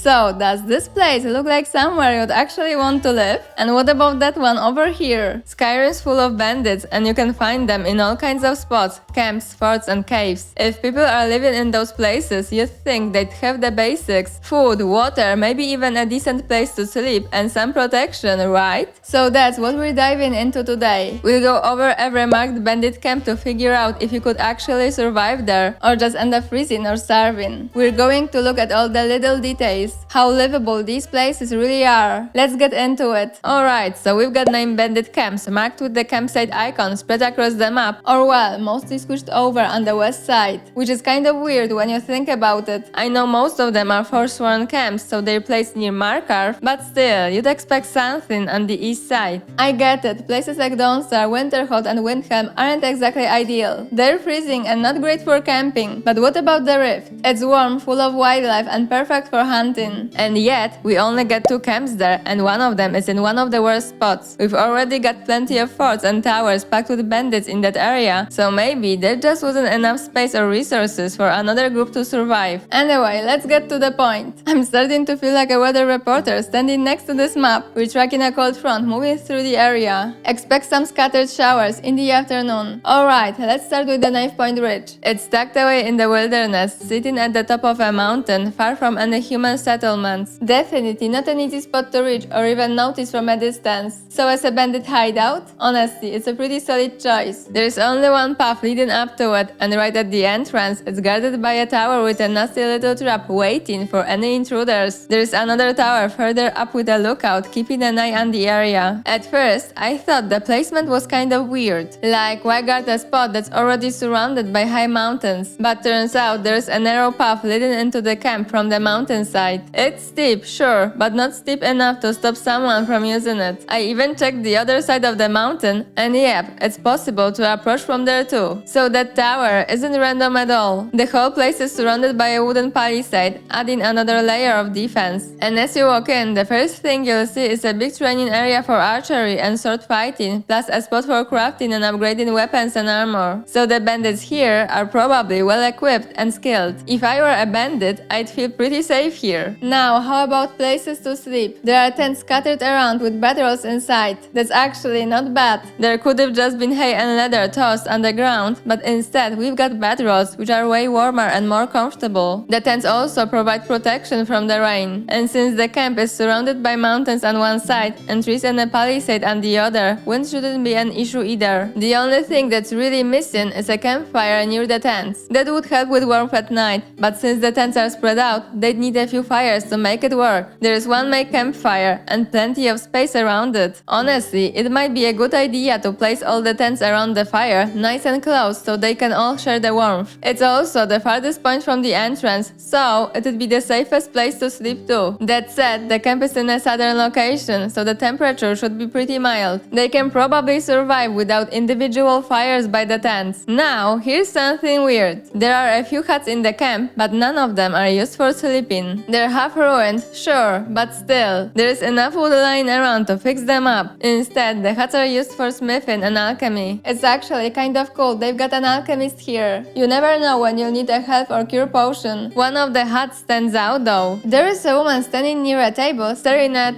So, does this place look like somewhere you'd actually want to live? And what about that one over here? Skyrim's full of bandits and you can find them in all kinds of spots, camps, forts and caves. If people are living in those places, you'd think they'd have the basics: food, water, maybe even a decent place to sleep and some protection, right? So that's what we're diving into today. We'll go over every marked bandit camp to figure out if you could actually survive there or just end up freezing or starving. We're going to look at all the little details, how livable these places really are. Let's get into it. Alright, so we've got 9 bandit camps marked with the campsite icon spread across the map, or well, mostly squished over on the west side, which is kind of weird when you think about it. I know most of them are Forsworn camps, so they're placed near Markarth, but still, you'd expect something on the east side. I get it, places like Dawnstar, Winterhold and Windhelm aren't exactly ideal. They're freezing and not great for camping, but what about the Rift? It's warm, full of wildlife and perfect for hunting. And yet, we only get 2 camps there, and one of them is in one of the worst spots. We've already got plenty of forts and towers packed with bandits in that area, so maybe there just wasn't enough space or resources for another group to survive. Anyway, let's get to the point. I'm starting to feel like a weather reporter standing next to this map. We're tracking a cold front moving through the area. Expect some scattered showers in the afternoon. Alright, let's start with the Knife Point Ridge. It's tucked away in the wilderness, sitting at the top of a mountain, far from any human settlements. Definitely not an easy spot to reach or even notice from a distance. So as a bandit hideout? Honestly, it's a pretty solid choice. There's only one path leading up to it, and right at the entrance, it's guarded by a tower with a nasty little trap waiting for any intruders. There's another tower further up with a lookout, keeping an eye on the area. At first, I thought the placement was kind of weird. Like, why guard a spot that's already surrounded by high mountains? But turns out there's a narrow path leading into the camp from the mountainside. It's steep, sure, but not steep enough to stop someone from using it. I even checked the other side of the mountain, and yep, it's possible to approach from there too. So that tower isn't random at all. The whole place is surrounded by a wooden palisade, adding another layer of defense. And as you walk in, the first thing you'll see is a big training area for archery and sword fighting, plus a spot for crafting and upgrading weapons and armor. So the bandits here are probably well equipped and skilled. If I were a bandit, I'd feel pretty safe here. Now, how about places to sleep? There are tents scattered around with bedrolls inside. That's actually not bad. There could have just been hay and leather tossed on the ground, but instead we've got bedrolls, which are way warmer and more comfortable. The tents also provide protection from the rain. And since the camp is surrounded by mountains on one side and trees and a palisade on the other, wind shouldn't be an issue either. The only thing that's really missing is a campfire near the tents. That would help with warmth at night, but since the tents are spread out, they'd need a few fires to make it work. There's one make campfire and plenty of space around it. Honestly, it might be a good idea to place all the tents around the fire nice and close so they can all share the warmth. It's also the farthest point from the entrance, so it would be the safest place to sleep too. That said, the camp is in a southern location, so the temperature should be pretty mild. They can probably survive without individual fires by the tents. Now, here's something weird. There are a few huts in the camp, but none of them are used for sleeping. They're half ruined, sure, but still, there's enough wood lying around to fix them up. Instead, the huts are used for smithing and alchemy. It's actually kind of cool, they've got an alchemist here. You never know when you'll need a health or cure potion. One of the huts stands out though. There is a woman standing near a table staring at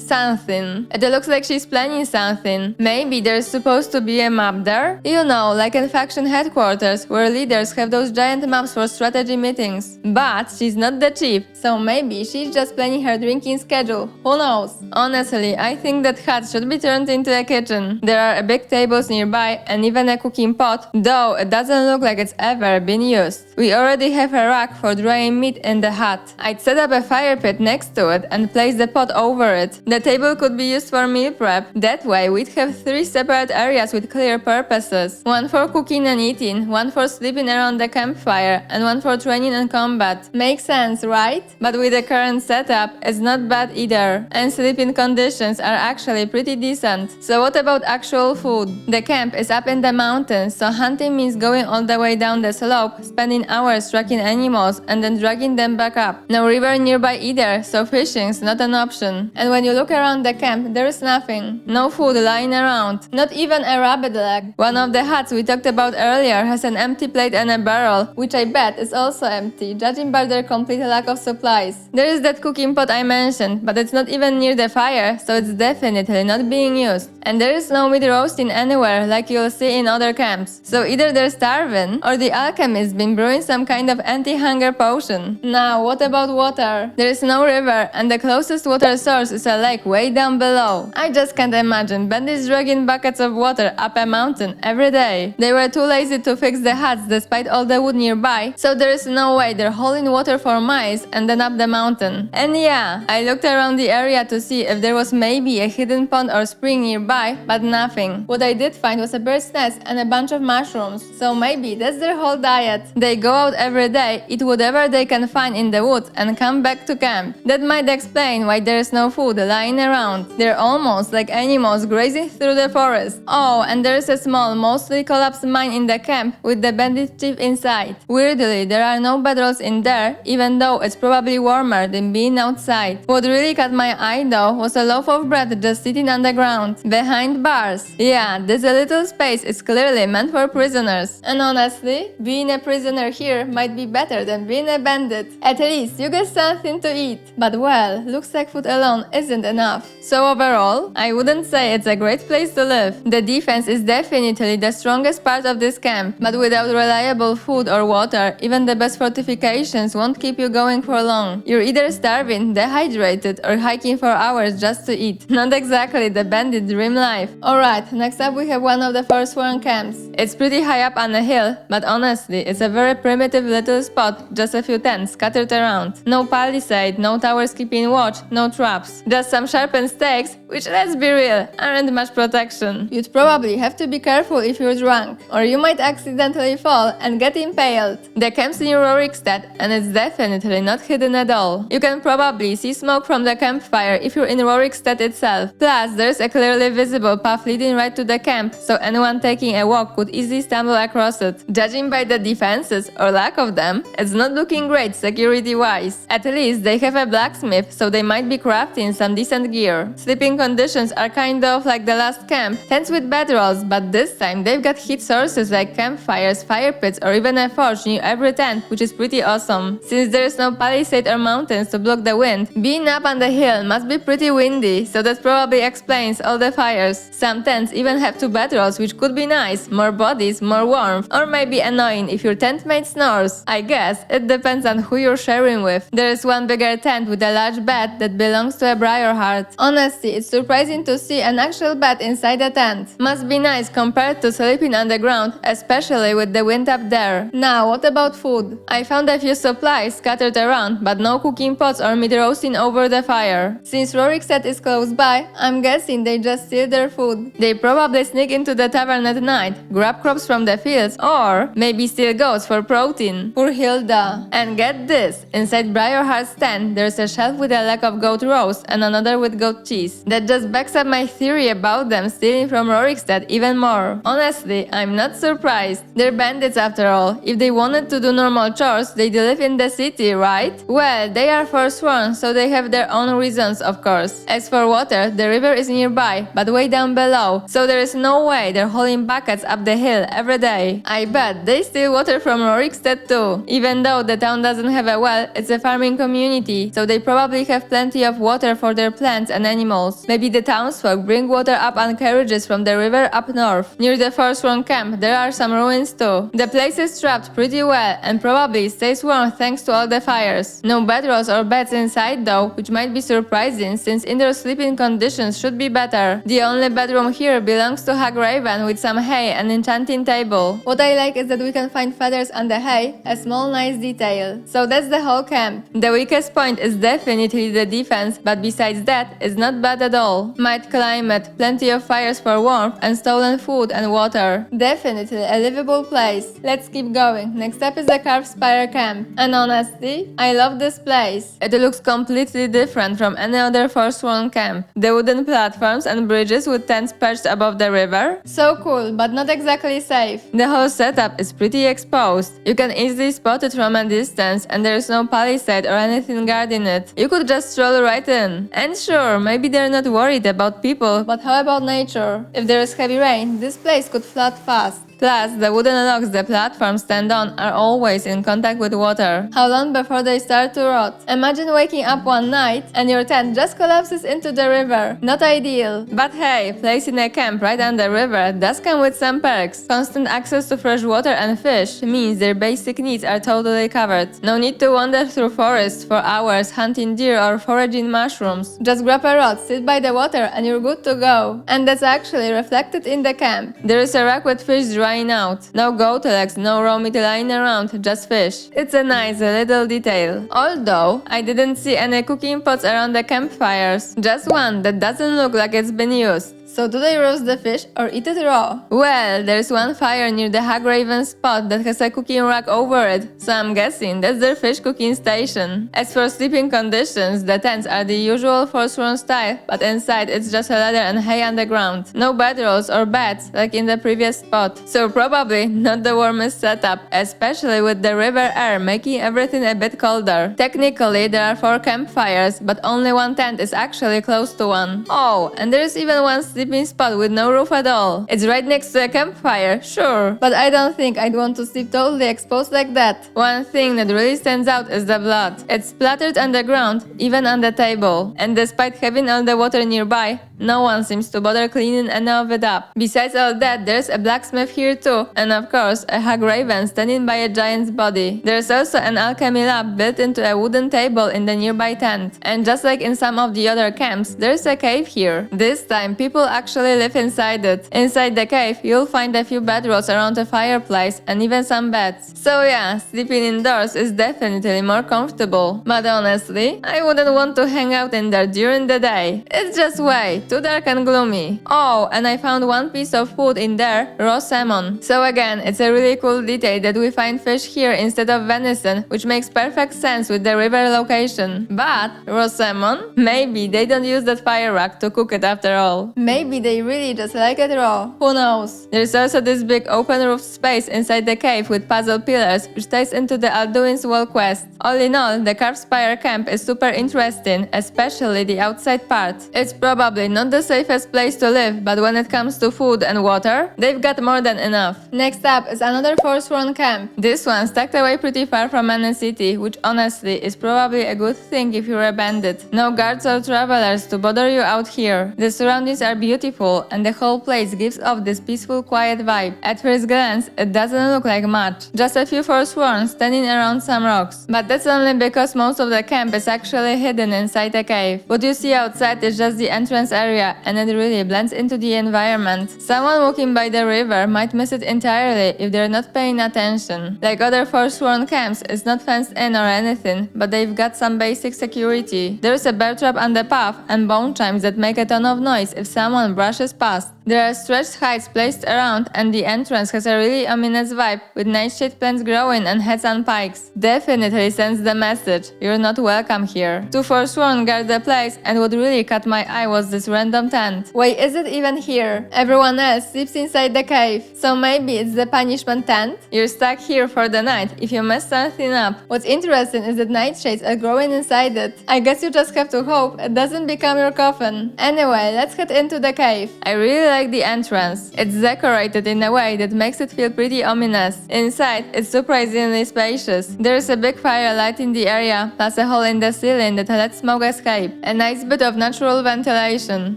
something. It looks like she's planning something. Maybe there's supposed to be a map there? You know, like in faction headquarters, where leaders have those giant maps for strategy meetings. But she's not the chief, so maybe she's just planning her drinking schedule. Who knows? Honestly, I think that hut should be turned into a kitchen. There are big tables nearby and even a cooking pot, though it doesn't look like it's ever been used. We already have a rack for drying meat in the hut. I'd set up a fire pit next to it and place the pot over it. The table could be used for meal prep. That way, we'd have 3 separate areas with clear purposes. One for cooking and eating, one for sleeping around the campfire, and one for training and combat. Makes sense, right? But with the current setup, it's not bad either. And sleeping conditions are actually pretty decent. So what about actual food? The camp is up in the mountains, so hunting means going all the way down the slope, spending hours tracking animals, and then dragging them back up. No river nearby either, so fishing's not an option. And when you look look around the camp, there is nothing. No food lying around. Not even a rabbit leg. One of the huts we talked about earlier has an empty plate and a barrel, which I bet is also empty, judging by their complete lack of supplies. There is that cooking pot I mentioned, but it's not even near the fire, so it's definitely not being used. And there is no meat roasting anywhere like you'll see in other camps. So either they're starving, or the alchemist been brewing some kind of anti-hunger potion. Now, what about water? There is no river, and the closest water source is a lake way down below. I just can't imagine bandits dragging buckets of water up a mountain every day. They were too lazy to fix the huts despite all the wood nearby, so there is no way they're hauling water for miles and then up the mountain. And yeah, I looked around the area to see if there was maybe a hidden pond or spring nearby, but nothing. What I did find was a bird's nest and a bunch of mushrooms, so maybe that's their whole diet. They go out every day, eat whatever they can find in the woods and come back to camp. That might explain why there is no food lying around. They're almost like animals grazing through the forest. Oh, and there is a small, mostly collapsed mine in the camp with the bandit chief inside. Weirdly, there are no bedrolls in there, even though it's probably warmer than being outside. What really caught my eye though was a loaf of bread just sitting on the ground, behind bars. Yeah, this little space is clearly meant for prisoners. And honestly, being a prisoner here might be better than being a bandit. At least you get something to eat. But well, looks like food alone isn't enough. So overall, I wouldn't say it's a great place to live. The defense is definitely the strongest part of this camp, but without reliable food or water, even the best fortifications won't keep you going for long. You're either starving, dehydrated, or hiking for hours just to eat. Not exactly the bandit dream life. Alright, next up we have one of the Forsworn camps. It's pretty high up on a hill, but honestly, it's a very primitive little spot, just a few tents scattered around. No palisade, no towers keeping watch, no traps. Just some sharpened stakes, which, let's be real, aren't much protection. You'd probably have to be careful if you're drunk, or you might accidentally fall and get impaled. The camp's near Rorikstead, and it's definitely not hidden at all. You can probably see smoke from the campfire if you're in Rorikstead itself. Plus, there's a clearly visible path leading right to the camp, so anyone taking a walk could easily stumble across it. Judging by the defenses, or lack of them, it's not looking great security-wise. At least they have a blacksmith, so they might be crafting some decent gear. Sleeping conditions are kind of like the last camp, tents with bedrolls, but this time they've got heat sources like campfires, fire pits, or even a forge near every tent, which is pretty awesome. Since there's no palisade or mountains to block the wind, being up on the hill must be pretty windy, so that probably explains all the fires. Some tents even have two bedrolls, which could be nice, more bodies, more warmth, or maybe annoying if your tent mate snores. I guess it depends on who you're sharing with. There is one bigger tent with a large bed that belongs to a Briarheart. Honestly, it's surprising to see an actual bed inside a tent. Must be nice compared to sleeping on the ground, especially with the wind up there. Now, what about food? I found a few supplies scattered around, but no cooking pots or meat roasting over the fire. Since Rorikstead is close by, I'm guessing they just steal their food. They probably sneak into the tavern at night, grab crops from the fields, or maybe steal goats for protein. Poor Hilda. And get this, inside Briarheart's tent, there's a shelf with a leg of goat roast and another with goat cheese. That just backs up my theory about them stealing from Rorikstead even more. Honestly, I'm not surprised. They're bandits after all. If they wanted to do normal chores, they'd live in the city, right? Well, they are forsworn, so they have their own reasons, of course. As for water, the river is nearby, but way down below, so there is no way they're hauling buckets up the hill every day. I bet they steal water from Rorikstead too. Even though the town doesn't have a well, it's a farming community, so they probably have plenty of water for their plants and animals. Maybe the townsfolk bring water up on carriages from the river up north. Near the Forsworn camp, there are some ruins too. The place is trapped pretty well and probably stays warm thanks to all the fires. No bedrolls or beds inside though, which might be surprising since indoor sleeping conditions should be better. The only bedroom here belongs to Hagraven with some hay and enchanting table. What I like is that we can find feathers on the hay, a small nice detail. So that's the whole camp. The weakest point is definitely the defense, but besides that, it's not bad at all. Mild climate, plenty of fires for warmth, and stolen food and water. Definitely a livable place. Let's keep going. Next up is the Carved Spire camp. And honestly, I love this place. It looks completely different from any other Forsworn camp. The wooden platforms and bridges with tents perched above the river. So cool, but not exactly safe. The whole setup is pretty exposed. You can easily spot it from a distance, and there is no palisade or anything guarding it. You could just stroll right in. And sure, maybe they're not worried about people, but how about nature? If there is heavy rain, this place could flood fast. Plus, the wooden logs the platforms stand on are always in contact with water. How long before they start to rot? Imagine waking up one night and your tent just collapses into the river. Not ideal. But hey, placing a camp right on the river does come with some perks. Constant access to fresh water and fish means their basic needs are totally covered. No need to wander through forests for hours hunting deer or foraging mushrooms. Just grab a rod, sit by the water, and you're good to go. And that's actually reflected in the camp. There is a rack with fish drying out. No goat legs, no raw meat lying around, just fish. It's a nice little detail. Although, I didn't see any cooking pots around the campfires. Just one that doesn't look like it's been used. So do they roast the fish or eat it raw? Well, there's one fire near the Hag Raven spot that has a cooking rack over it, so I'm guessing that's their fish cooking station. As for sleeping conditions, the tents are the usual Forsworn style, but inside it's just a leather and hay underground. No bedrolls or beds like in the previous spot, so probably not the warmest setup, especially with the river air making everything a bit colder. Technically, there are 4 campfires, but only one tent is actually close to one. Oh, and there's even one sleeping spot with no roof at all. It's right next to a campfire, sure, but I don't think I'd want to sleep totally exposed like that. One thing that really stands out is the blood. It's splattered on the ground, even on the table. And despite having all the water nearby, no one seems to bother cleaning any of it up. Besides all that, there's a blacksmith here too, and of course, a Hag Raven standing by a giant's body. There's also an alchemy lab built into a wooden table in the nearby tent. And just like in some of the other camps, there's a cave here. This time, people actually live inside it. Inside the cave, you'll find a few bedrolls around a fireplace and even some beds. So yeah, sleeping indoors is definitely more comfortable. But honestly, I wouldn't want to hang out in there during the day. It's just way too dark and gloomy. Oh, and I found one piece of food in there, raw salmon. So again, it's a really cool detail that we find fish here instead of venison, which makes perfect sense with the river location. But raw salmon? Maybe they don't use that fire rack to cook it after all. Maybe they really just like it raw. Who knows? There's also this big open roof space inside the cave with puzzle pillars, which ties into the Alduin's wall quest. All in all, the Carved Spire camp is super interesting, especially the outside part. It's probably not the safest place to live, but when it comes to food and water, they've got more than enough. Next up is another Forsworn camp. This one's tucked away pretty far from any city, which honestly is probably a good thing if you're a bandit. No guards or travelers to bother you out here. The surroundings are beautiful, and the whole place gives off this peaceful, quiet vibe. At first glance, it doesn't look like much. Just a few Forsworn standing around some rocks. But that's only because most of the camp is actually hidden inside a cave. What you see outside is just the entrance area, and it really blends into the environment. Someone walking by the river might miss it entirely if they're not paying attention. Like other Forsworn camps, it's not fenced in or anything, but they've got some basic security. There's a bear trap on the path and bone chimes that make a ton of noise if someone brushes past. There are stretched heights placed around, and the entrance has a really ominous vibe with nightshade plants growing and heads on pikes. Definitely sends the message, you're not welcome here. 2 Forsworn guard the place, and what really caught my eye was this random tent. Wait, is it even here? Everyone else sleeps inside the cave, so maybe it's the punishment tent? You're stuck here for the night if you mess something up. What's interesting is that nightshades are growing inside it. I guess you just have to hope it doesn't become your coffin. Anyway, let's head into the cave. I really like the entrance. It's decorated in a way that makes it feel pretty ominous. Inside, it's surprisingly spacious. There's a big fire lighting the area, plus a hole in the ceiling that lets smoke escape. A nice bit of natural ventilation.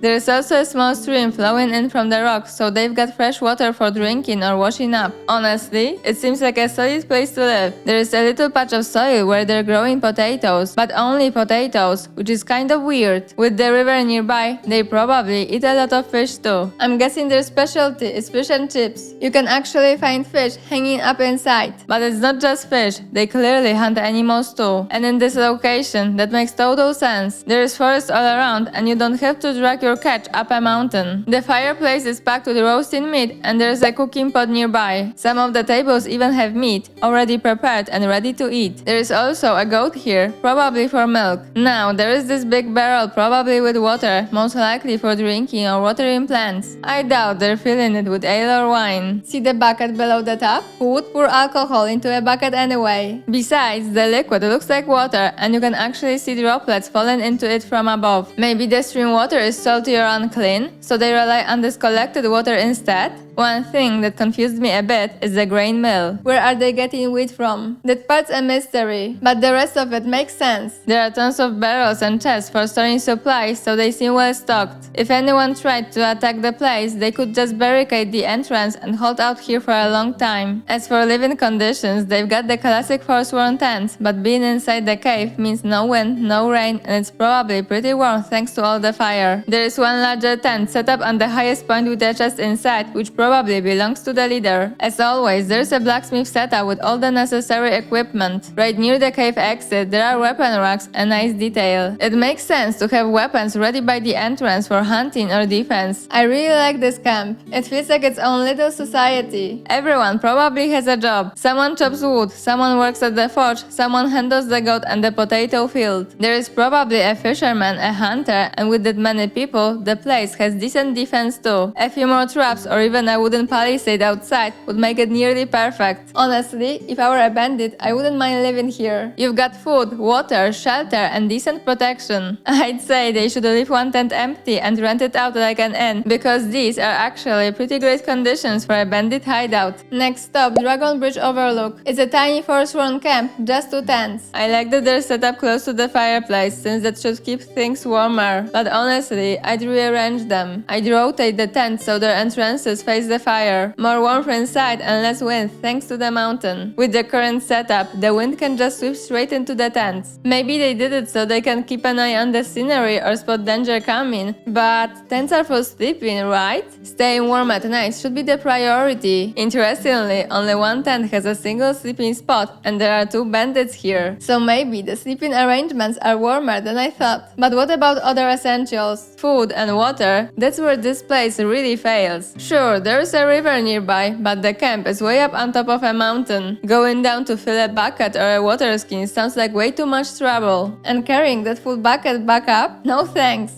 There's also a small stream flowing in from the rocks, so they've got fresh water for drinking or washing up. Honestly, it seems like a solid place to live. There is a little patch of soil where they're growing potatoes, but only potatoes, which is kind of weird. With the river nearby, they probably eat a lot of fish too. I'm guessing their specialty is fish and chips. You can actually find fish hanging up inside. But it's not just fish, they clearly hunt animals too. And in this location, that makes total sense. There is forest all around, and you don't have to drag your catch up a mountain. The fireplace is packed with roasting meat, and there's a cooking pot nearby. Some of the tables even have meat, already prepared and ready to eat. There is also a goat here, probably for milk. Now, there is this big barrel, probably with water, most likely for drinking or watering plants. entrance. I doubt they're filling it with ale or wine. See the bucket below the tap? Who would pour alcohol into a bucket anyway? Besides, the liquid looks like water and you can actually see droplets falling into it from above. Maybe the stream water is salty or unclean, so they rely on this collected water instead? One thing that confused me a bit is the grain mill. Where are they getting wheat from? That part's a mystery, but the rest of it makes sense. There are tons of barrels and chests for storing supplies, so they seem well stocked. If anyone tried to attack the place, they could just barricade the entrance and hold out here for a long time. As for living conditions, they've got the classic forsworn tents, but being inside the cave means no wind, no rain, and it's probably pretty warm thanks to all the fire. There is one larger tent set up on the highest point with a chest inside, which probably belongs to the leader. As always, there's a blacksmith setup with all the necessary equipment. Right near the cave exit, there are weapon racks, a nice detail. It makes sense to have weapons ready by the entrance for hunting or defense. I really like this camp. It feels like its own little society. Everyone probably has a job. Someone chops wood, someone works at the forge, someone handles the goat and the potato field. There is probably a fisherman, a hunter, and with that many people, the place has decent defense too. A few more traps or even a wooden palisade outside would make it nearly perfect. Honestly, if I were a bandit, I wouldn't mind living here. You've got food, water, shelter, and decent protection. I'd say they should leave one tent empty and rent it out like an inn, because these are actually pretty great conditions for a bandit hideout. Next stop, Dragon Bridge Overlook. It's a tiny forsworn camp, just 2 tents. I like that they're set up close to the fireplace, since that should keep things warmer. But honestly, I'd rearrange them. I'd rotate the tents so their entrances face the fire. More warmth inside and less wind thanks to the mountain. With the current setup, the wind can just sweep straight into the tents. Maybe they did it so they can keep an eye on the scenery or spot danger coming, but tents are for sleeping, right? Staying warm at night should be the priority. Interestingly, only one tent has a single sleeping spot and there are 2 bandits here. So maybe the sleeping arrangements are warmer than I thought. But what about other essentials? Food and water? That's where this place really fails. Sure, there's a river nearby, but the camp is way up on top of a mountain. Going down to fill a bucket or a water skin sounds like way too much trouble. And carrying that full bucket back up? No thanks.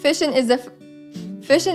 Fishing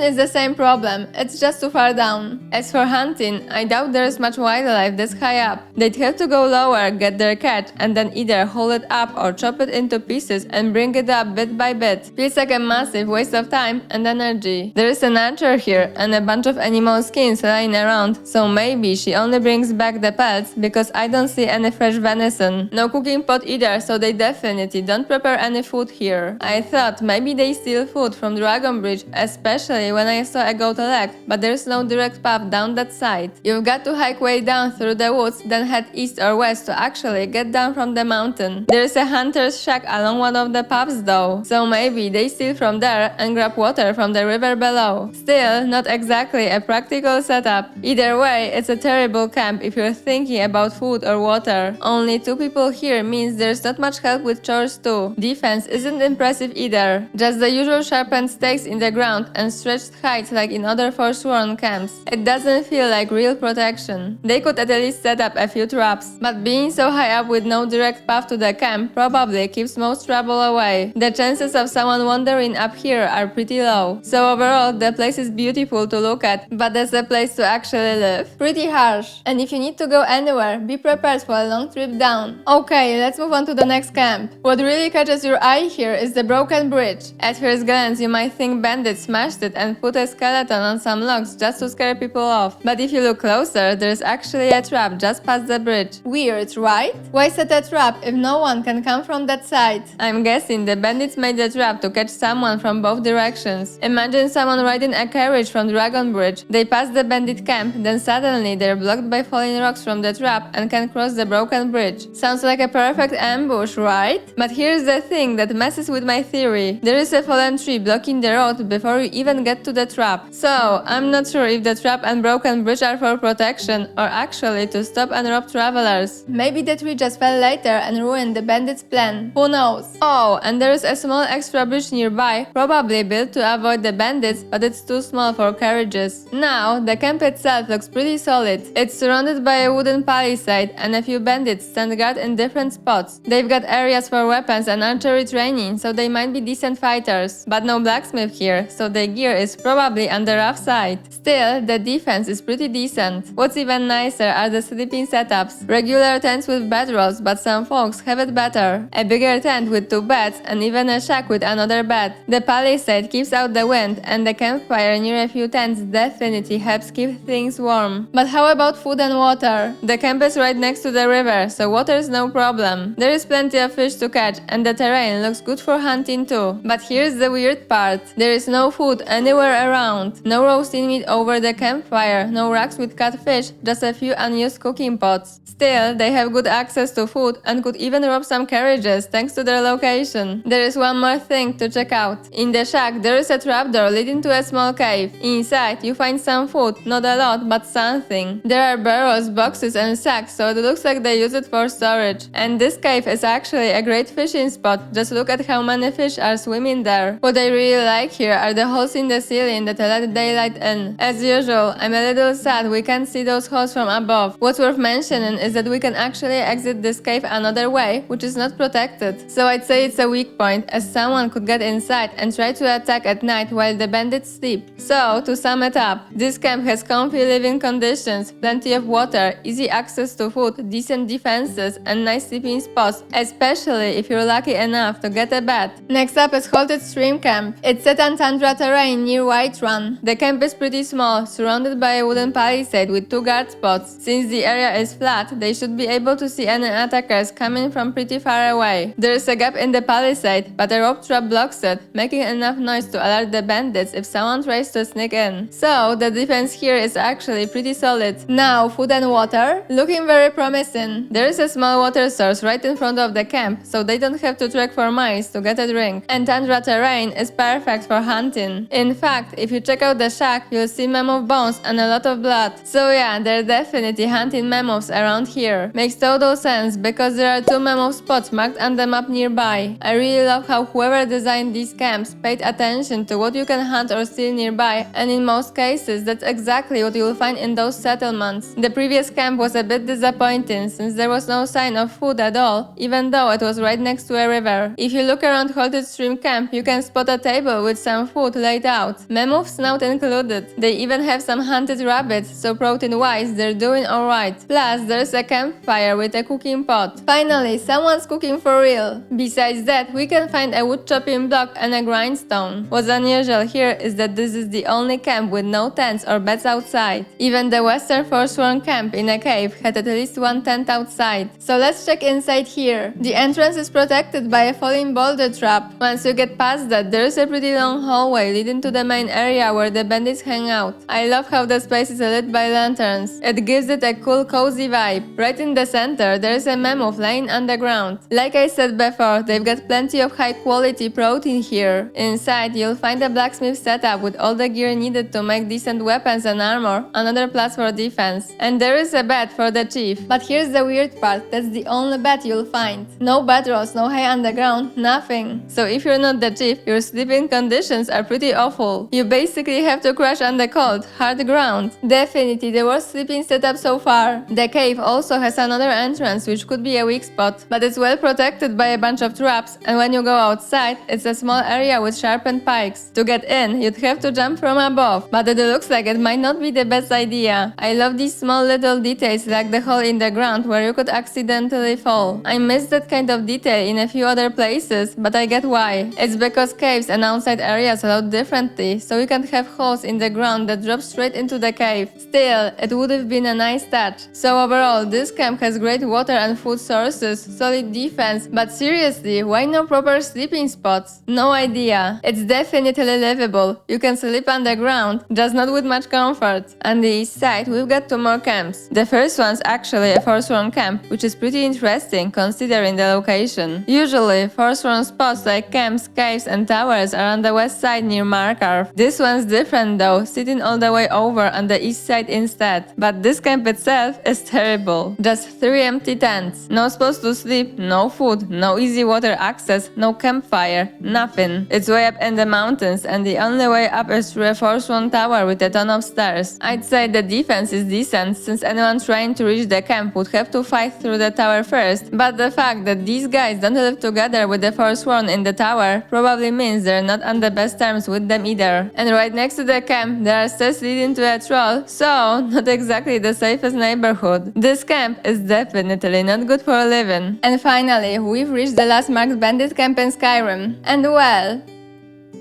is the same problem, it's just too far down. As for hunting, I doubt there's much wildlife this high up. They'd have to go lower, get their catch, and then either haul it up or chop it into pieces and bring it up bit by bit. Feels like a massive waste of time and energy. There is an archer here and a bunch of animal skins lying around, so maybe she only brings back the pelts because I don't see any fresh venison. No cooking pot either, so they definitely don't prepare any food here. I thought maybe they steal food from Dragon Bridge, especially when I saw a goat leg, but there's no direct path down that side. You've got to hike way down through the woods, then head east or west to actually get down from the mountain. There's a hunter's shack along one of the paths though, so maybe they steal from there and grab water from the river below. Still, not exactly a practical setup. Either way, it's a terrible camp if you're thinking about food or water. Only 2 people here means there's not much help with chores too. Defense isn't impressive either. Just the usual sharpened stakes in the ground and stretched heights like in other forsworn camps. It doesn't feel like real protection. They could at least set up a few traps, but being so high up with no direct path to the camp probably keeps most trouble away. The chances of someone wandering up here are pretty low. So overall, the place is beautiful to look at, but as a place to actually live, pretty harsh. And if you need to go anywhere, be prepared for a long trip down. Okay, let's move on to the next camp. What really catches your eye here is the broken bridge. At first glance, you might think bandits smashed it and put a skeleton on some logs just to scare people off. But if you look closer, there's actually a trap just past the bridge. Weird, right? Why set a trap if no one can come from that side? I'm guessing the bandits made the trap to catch someone from both directions. Imagine someone riding a carriage from Dragon Bridge. They pass the bandit camp, then suddenly they're blocked by falling rocks from the trap and can cross the broken bridge. Sounds like a perfect ambush, right? But here's the thing that messes with my theory. There is a fallen tree blocking the road before you even even get to the trap. So, I'm not sure if the trap and broken bridge are for protection or actually to stop and rob travelers. Maybe the tree just fell later and ruined the bandits' plan. Who knows? Oh, and there is a small extra bridge nearby, probably built to avoid the bandits, but it's too small for carriages. Now, the camp itself looks pretty solid. It's surrounded by a wooden palisade and a few bandits stand guard in different spots. They've got areas for weapons and archery training, so they might be decent fighters. But no blacksmith here, so their gear is probably on the rough side. Still, the defense is pretty decent. What's even nicer are the sleeping setups. Regular tents with bedrolls, but some folks have it better. A bigger tent with 2 beds and even a shack with another bed. The palisade keeps out the wind and the campfire near a few tents definitely helps keep things warm. But how about food and water? The camp is right next to the river, so water is no problem. There is plenty of fish to catch and the terrain looks good for hunting too. But here's the weird part. There is no food anywhere around. No roasting meat over the campfire, no racks with cut fish, just a few unused cooking pots. Still, they have good access to food and could even rob some carriages thanks to their location. There is one more thing to check out. In the shack, there is a trapdoor leading to a small cave. Inside, you find some food, not a lot, but something. There are barrels, boxes and sacks, so it looks like they use it for storage. And this cave is actually a great fishing spot. Just look at how many fish are swimming there. What I really like here are the holes in the ceiling that let daylight in. As usual, I'm a little sad we can't see those holes from above. What's worth mentioning is that we can actually exit this cave another way, which is not protected. So I'd say it's a weak point, as someone could get inside and try to attack at night while the bandits sleep. So, to sum it up, this camp has comfy living conditions, plenty of water, easy access to food, decent defenses, and nice sleeping spots, especially if you're lucky enough to get a bed. Next up is Halted Stream Camp. It's set on tundra terrain near White Run. The camp is pretty small, surrounded by a wooden palisade with 2 guard spots. Since the area is flat, they should be able to see any attackers coming from pretty far away. There is a gap in the palisade, but a rope trap blocks it, making enough noise to alert the bandits if someone tries to sneak in. So, the defense here is actually pretty solid. Now, food and water? Looking very promising. There is a small water source right in front of the camp, so they don't have to trek for miles to get a drink. And tundra terrain is perfect for hunting. In fact, if you check out the shack, you'll see mammoth bones and a lot of blood. So yeah, they're definitely hunting mammoths around here. Makes total sense because there are 2 mammoth spots marked on the map nearby. I really love how whoever designed these camps paid attention to what you can hunt or steal nearby, and in most cases, that's exactly what you'll find in those settlements. The previous camp was a bit disappointing since there was no sign of food at all, even though it was right next to a river. If you look around Halted Stream Camp, you can spot a table with some food laid out. Mammoth snout included. They even have some hunted rabbits, so protein-wise, they're doing alright. Plus, there's a campfire with a cooking pot. Finally, someone's cooking for real. Besides that, we can find a wood chopping block and a grindstone. What's unusual here is that this is the only camp with no tents or beds outside. Even the Western Forsworn camp in a cave had at least 1 tent outside. So let's check inside here. The entrance is protected by a falling boulder trap. Once you get past that, there is a pretty long hallway leading to the main area where the bandits hang out. I love how the space is lit by lanterns. It gives it a cool, cozy vibe. Right in the center, there is a mammoth laying on the ground. Like I said before, they've got plenty of high quality protein here. Inside, you'll find a blacksmith setup with all the gear needed to make decent weapons and armor, another plus for defense. And there is a bed for the chief. But here's the weird part, that's the only bed you'll find. No bedrolls, no hay underground, nothing. So if you're not the chief, your sleeping conditions are pretty awful. You basically have to crash on the cold, hard ground. Definitely the worst sleeping setup so far. The cave also has another entrance which could be a weak spot, but it's well protected by a bunch of traps, and when you go outside, it's a small area with sharpened pikes. To get in, you'd have to jump from above, but it looks like it might not be the best idea. I love these small little details like the hole in the ground where you could accidentally fall. I miss that kind of detail in a few other places, but I get why. It's because caves and outside areas are allowed differently, so you can have holes in the ground that drop straight into the cave. Still, it would have been a nice touch. So overall, this camp has great water and food sources, solid defense, but seriously, why no proper sleeping spots? No idea. It's definitely livable. You can sleep on the ground, just not with much comfort. On the east side, we've got 2 more camps. The first one's actually a Forsworn camp, which is pretty interesting considering the location. Usually, Forsworn spots like camps, caves and towers are on the west side near marker. This one's different though, sitting all the way over on the east side instead. But this camp itself is terrible. Just 3 empty tents. No spots to sleep, no food, no easy water access, no campfire, nothing. It's way up in the mountains and the only way up is through a force-1 tower with a ton of stairs. I'd say the defense is decent since anyone trying to reach the camp would have to fight through the tower first, but the fact that these guys don't live together with the Forsworn in the tower probably means they're not on the best terms with them either. And right next to the camp there are stairs leading to a troll, so not exactly the safest neighborhood. This camp is definitely not good for living. And finally, we've reached the last marked bandit camp in Skyrim. And well,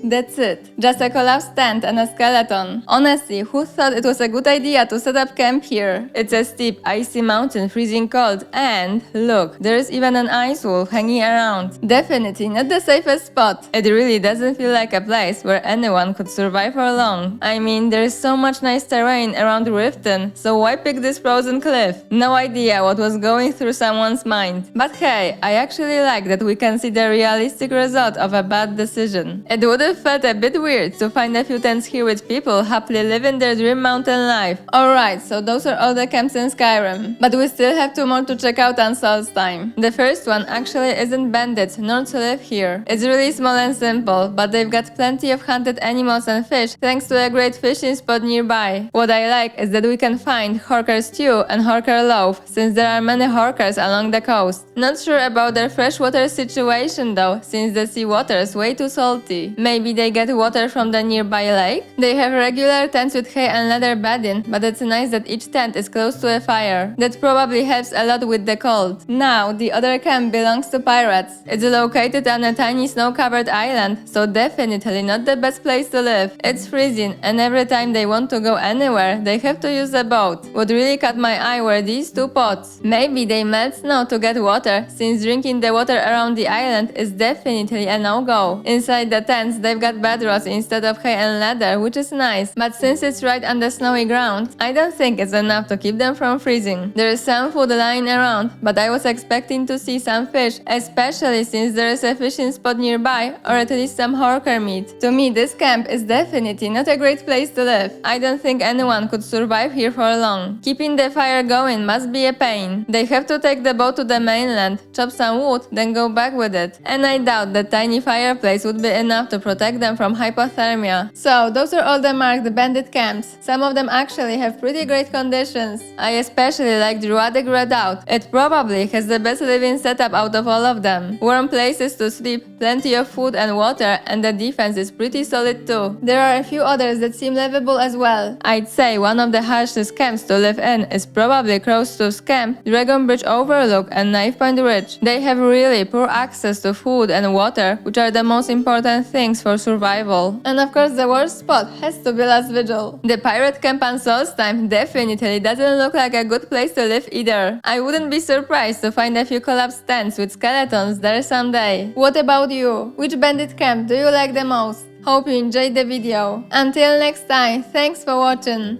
that's it. Just a collapsed tent and a skeleton. Honestly, who thought it was a good idea to set up camp here? It's a steep, icy mountain, freezing cold, and look, there's even an ice wolf hanging around. Definitely not the safest spot. It really doesn't feel like a place where anyone could survive for long. I mean, there's so much nice terrain around Riften, so why pick this frozen cliff? No idea what was going through someone's mind. But hey, I actually like that we can see the realistic result of a bad decision. It would have felt a bit weird to find a few tents here with people happily living their dream mountain life. Alright, so those are all the camps in Skyrim. But we still have 2 more to check out on Solstheim. The first one actually isn't bandits, nor to live here. It's really small and simple, but they've got plenty of hunted animals and fish thanks to a great fishing spot nearby. What I like is that we can find Horker stew and Horker loaf, since there are many Horkers along the coast. Not sure about their freshwater situation though, since the seawater is way too salty. Maybe they get water from the nearby lake? They have regular tents with hay and leather bedding, but it's nice that each tent is close to a fire. That probably helps a lot with the cold. Now, the other camp belongs to pirates. It's located on a tiny snow-covered island, so definitely not the best place to live. It's freezing, and every time they want to go anywhere, they have to use a boat. What really caught my eye were these 2 pots. Maybe they melt snow to get water, since drinking the water around the island is definitely a no-go. Inside the tents, they've got bedrolls instead of hay and leather, which is nice, but since it's right on the snowy ground, I don't think it's enough to keep them from freezing. There is some food lying around, but I was expecting to see some fish, especially since there is a fishing spot nearby, or at least some Horker meat. To me, this camp is definitely not a great place to live. I don't think anyone could survive here for long. Keeping the fire going must be a pain. They have to take the boat to the mainland, chop some wood, then go back with it. And I doubt that tiny fireplace would be enough to protect them from hypothermia. So those are all the marked bandit camps. Some of them actually have pretty great conditions. I especially like Druidic Redoubt. It probably has the best living setup out of all of them. Warm places to sleep, plenty of food and water, and the defense is pretty solid too. There are a few others that seem livable as well. I'd say one of the harshest camps to live in is probably Crowstooth's camp, Dragon Bridge Overlook, and Knife Point Ridge. They have really poor access to food and water, which are the most important things for survival. And of course the worst spot has to be Last Vigil. The pirate camp on Solstheim definitely doesn't look like a good place to live either. I wouldn't be surprised to find a few collapsed tents with skeletons there someday. What about you? Which bandit camp do you like the most? Hope you enjoyed the video. Until next time, thanks for watching.